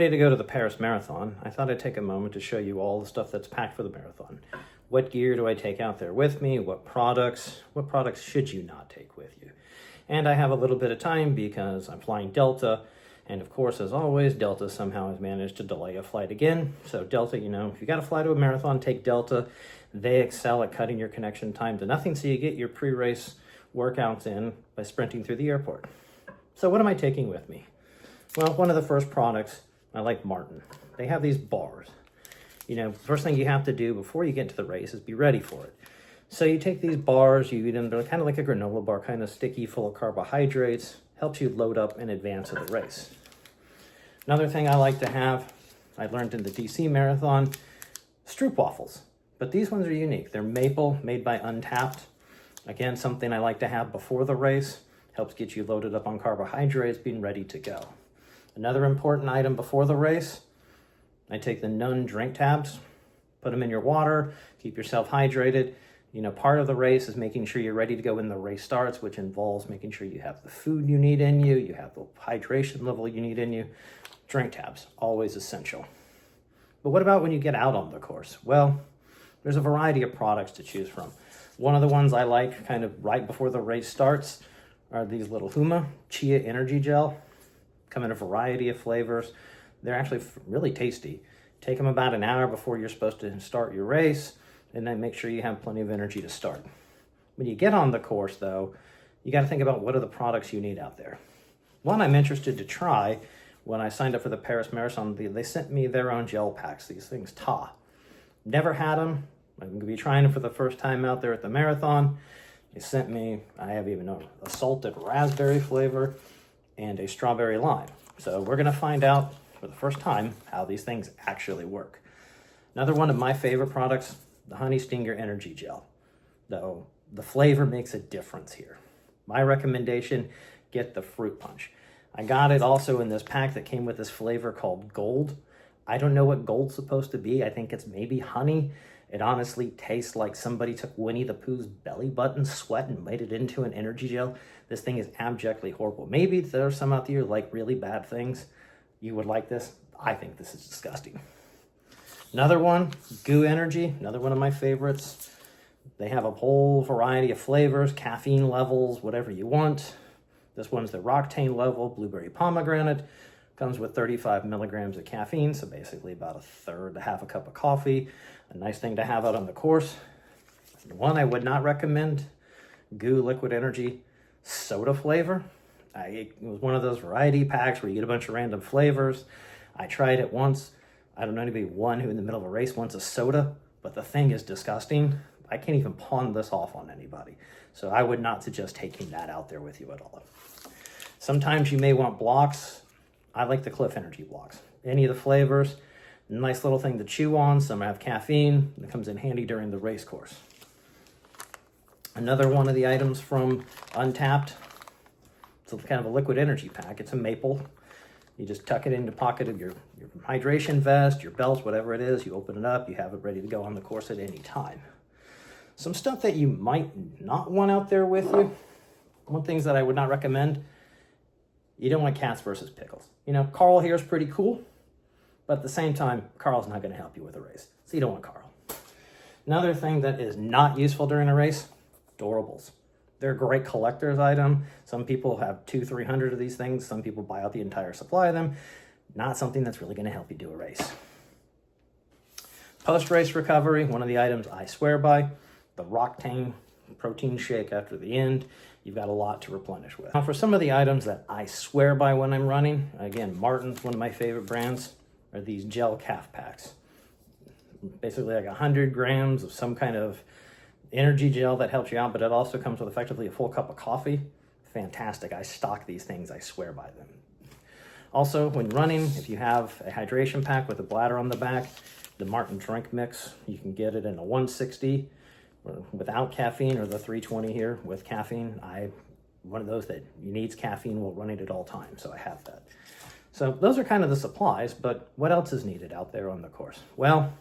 Ready to go to the Paris Marathon, I thought I'd take a moment to show you all the stuff that's packed for the marathon. What gear do I take out there with me? What products should you not take with you? And I have a little bit of time because I'm flying Delta, and of course, as always, Delta somehow has managed to delay a flight again. So Delta, if you got to fly to a marathon, take Delta. They excel at cutting your connection time to nothing, so you get your pre-race workouts in by sprinting through the airport. So what am I taking with me? Well, one of the first products, I like Maurten. They have these bars. First thing you have to do before you get into the race is be ready for it. So you take these bars, you eat them, they're kind of like a granola bar, kind of sticky, full of carbohydrates, helps you load up in advance of the race. Another thing I like to have, I learned in the DC Marathon, stroopwafels. But these ones are unique. They're maple, made by Untapped. Again, something I like to have before the race, helps get you loaded up on carbohydrates, being ready to go. Another important item before the race, I take the Nuun drink tabs, put them in your water, keep yourself hydrated. Part of the race is making sure you're ready to go when the race starts, which involves making sure you have the food you need in you, you have the hydration level you need in you. Drink tabs, always essential. But what about when you get out on the course? Well, there's a variety of products to choose from. One of the ones I like kind of right before the race starts are these little Huma Chia Energy Gel. Come in a variety of flavors. They're actually really tasty. Take them about an hour before you're supposed to start your race, and then make sure you have plenty of energy to start. When you get on the course, though, you got to think about what are the products you need out there. One I'm interested to try, when I signed up for the Paris Marathon, they sent me their own gel packs, these things, Ta. Never had them. I'm going to be trying them for the first time out there at the marathon. They sent me, I have even a salted raspberry flavor and a strawberry lime. So we're going to find out for the first time how these things actually work. Another one of my favorite products, the Honey Stinger Energy Gel. Though the flavor makes a difference here. My recommendation, get the fruit punch. I got it also in this pack that came with this flavor called Gold. I don't know what gold's supposed to be. I think it's maybe honey. It honestly tastes like somebody took Winnie the Pooh's belly button sweat and made it into an energy gel. This thing is abjectly horrible. Maybe there are some out there who like really bad things. You would like this. I think this is disgusting. Another one, Goo Energy, another one of my favorites. They have a whole variety of flavors, caffeine levels, whatever you want. This one's the Roctane level, blueberry pomegranate. Comes with 35 milligrams of caffeine, so basically about a third to half a cup of coffee. A nice thing to have out on the course. The one I would not recommend, Goo Liquid Energy soda flavor. It was one of those variety packs where you get a bunch of random flavors. I tried it once. I don't know anybody who in the middle of a race wants a soda, but the thing is disgusting. I can't even pawn this off on anybody. So I would not suggest taking that out there with you at all. Sometimes you may want blocks. I like the Cliff Energy blocks. Any of the flavors, nice little thing to chew on. Some have caffeine. It comes in handy during the race course. Another one of the items from Untapped, it's kind of a liquid energy pack. It's a maple. You just tuck it in the pocket of your hydration vest, your belt, whatever it is. You open it up. You have it ready to go on the course at any time. Some stuff that you might not want out there with you. One things that I would not recommend, you don't want cats versus pickles. Carl here is pretty cool, but at the same time, Carl's not going to help you with a race. So you don't want Carl. Another thing that is not useful during a race, Durables. They're a great collector's item. Some people have 200-300 of these things. Some people buy out the entire supply of them. Not something that's really going to help you do a race. Post-race recovery, one of the items I swear by, the Roctane protein shake after the end. You've got a lot to replenish with. Now for some of the items that I swear by when I'm running, again, Maurten's one of my favorite brands, are these gel calf packs. Basically like 100 grams of some kind of energy gel that helps you out, but it also comes with effectively a full cup of coffee. Fantastic. I stock these things. I swear by them. Also, when running, if you have a hydration pack with a bladder on the back, the Maurten drink mix, you can get it in a 160 without caffeine, or the 320 here with caffeine. One of those that needs caffeine while running at all times, so I have that. So those are kind of the supplies, but what else is needed out there on the course? Well,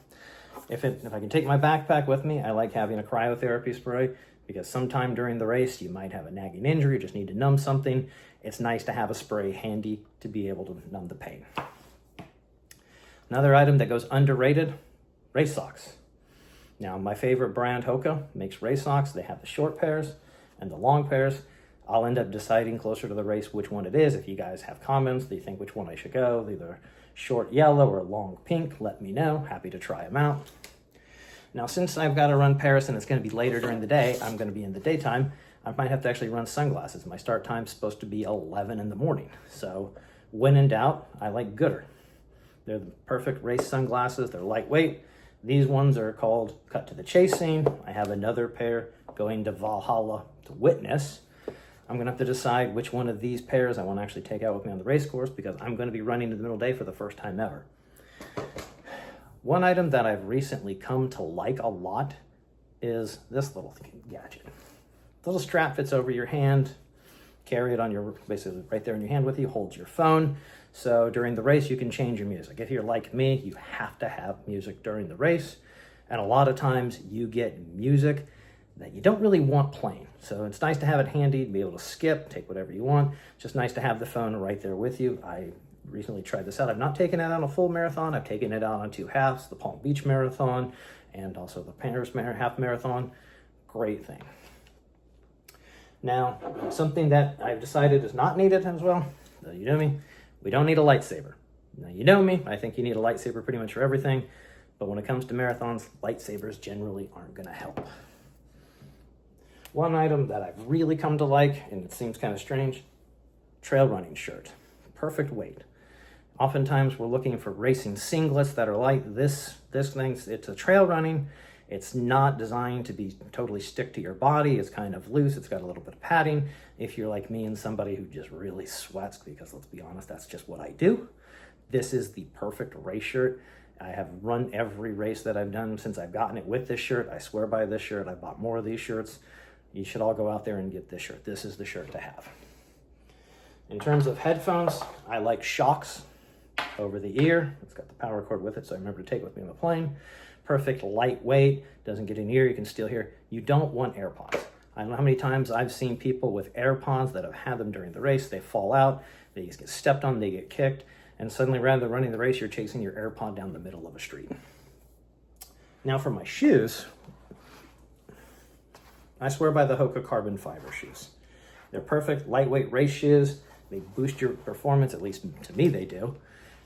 if I can take my backpack with me, I like having a cryotherapy spray, because sometime during the race, you might have a nagging injury, you just need to numb something. It's nice to have a spray handy to be able to numb the pain. Another item that goes underrated, race socks. Now, my favorite brand, Hoka, makes race socks. They have the short pairs and the long pairs. I'll end up deciding closer to the race which one it is. If you guys have comments, do you think which one I should go, either short yellow or long pink, let me know. Happy to try them out. Now, since I've got to run Paris and it's going to be later during the day, I'm going to be in the daytime, I might have to actually run sunglasses. My start time's supposed to be 11 in the morning. So when in doubt, I like Gooder. They're the perfect race sunglasses. They're lightweight. These ones are called Cut to the Chase Scene. I have another pair going to Valhalla to Witness. I'm going to have to decide which one of these pairs I want to actually take out with me on the race course, because I'm going to be running in the middle of the day for the first time ever. One item that I've recently come to like a lot is this little gadget. The little strap fits over your hand. Carry it on your, basically right there in your hand with you, holds your phone. So during the race, you can change your music. If you're like me, you have to have music during the race. And a lot of times you get music that you don't really want playing. So it's nice to have it handy, to be able to skip, take whatever you want. It's just nice to have the phone right there with you. I recently tried this out. I've not taken it out on a full marathon. I've taken it out on 2 halves, the Palm Beach Marathon and also the Paris half marathon. Great thing. Now, something that I've decided is not needed as well, you know me, we don't need a lightsaber. Now, you know me, I think you need a lightsaber pretty much for everything, but when it comes to marathons, lightsabers generally aren't going to help. One item that I've really come to like, and it seems kind of strange, trail running shirt. Perfect weight. Oftentimes we're looking for racing singlets that are like this thing. It's a trail running. It's not designed to be totally stick to your body. It's kind of loose. It's got a little bit of padding. If you're like me and somebody who just really sweats, because let's be honest, that's just what I do, this is the perfect race shirt. I have run every race that I've done since I've gotten it with this shirt. I swear by this shirt. I bought more of these shirts. You should all go out there and get this shirt. This is the shirt to have. In terms of headphones, I like Shokz over the ear. It's got the power cord with it, so I remember to take it with me on the plane. Perfect, lightweight, doesn't get in your ear, you can still hear. You don't want AirPods. I don't know how many times I've seen people with AirPods that have had them during the race. They fall out, they get stepped on, they get kicked, and suddenly rather than running the race, you're chasing your AirPod down the middle of a street. Now for my shoes, I swear by the Hoka carbon fiber shoes. They're perfect, lightweight race shoes. They boost your performance, at least to me they do.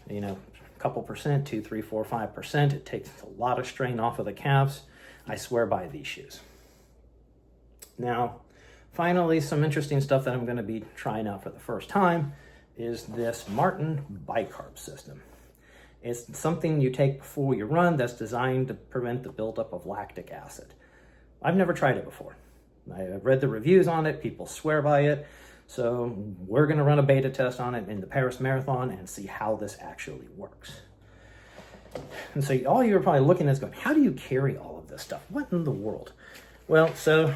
You know, a couple percent, 2, 3, 4, 5%. It takes a lot of strain off of the calves. I swear by these shoes. Now, finally, some interesting stuff that I'm going to be trying out for the first time is this Maurten bicarb system. It's something you take before you run that's designed to prevent the buildup of lactic acid. I've never tried it before. I've read the reviews on it. People swear by it. So we're going to run a beta test on it in the Paris Marathon and see how this actually works. And so all you're probably looking at is going, how do you carry all of this stuff? What in the world? Well, so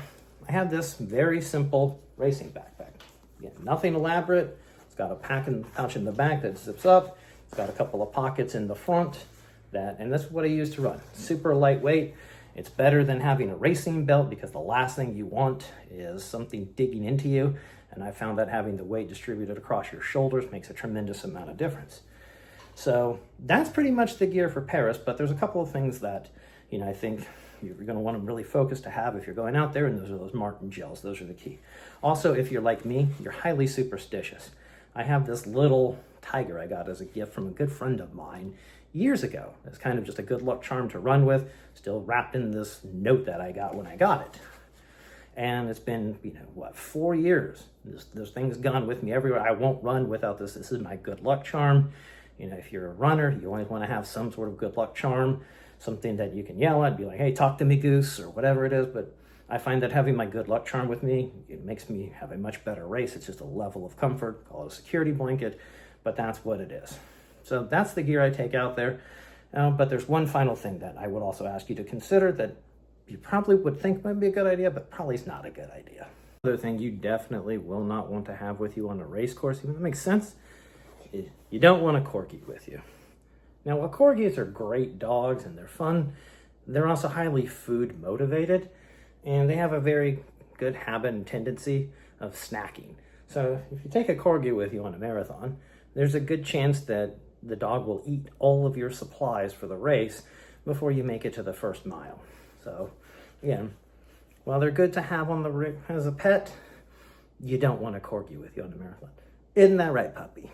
I have this very simple racing backpack. Again, nothing elaborate. It's got a pouch in the back that zips up. It's got a couple of pockets in the front. And that's what I use to run. Super lightweight. It's better than having a racing belt, because the last thing you want is something digging into you. And I found that having the weight distributed across your shoulders makes a tremendous amount of difference. So that's pretty much the gear for Paris, but there's a couple of things that, I think you're going to want to really focus to have if you're going out there, and those are those Maurten gels. Those are the key. Also, if you're like me, you're highly superstitious. I have this little tiger I got as a gift from a good friend of mine years ago. It's kind of just a good luck charm to run with, still wrapped in this note that I got when I got it. And it's been, 4 years. This thing's gone with me everywhere. I won't run without this. This is my good luck charm. If you're a runner, you always want to have some sort of good luck charm, something that you can yell at, be like, hey, talk to me, goose, or whatever it is. But I find that having my good luck charm with me, it makes me have a much better race. It's just a level of comfort, call it a security blanket, but that's what it is. So that's the gear I take out there. But there's one final thing that I would also ask you to consider that you probably would think might be a good idea, but probably is not a good idea. Another thing you definitely will not want to have with you on a race course, even though it makes sense, is you don't want a corgi with you. Now, while corgis are great dogs and they're fun, they're also highly food motivated, and they have a very good habit and tendency of snacking. So if you take a corgi with you on a marathon, there's a good chance that the dog will eat all of your supplies for the race before you make it to the first mile. So again, while they're good to have on the as a pet, you don't want a corgi with you on the marathon. Isn't that right, puppy?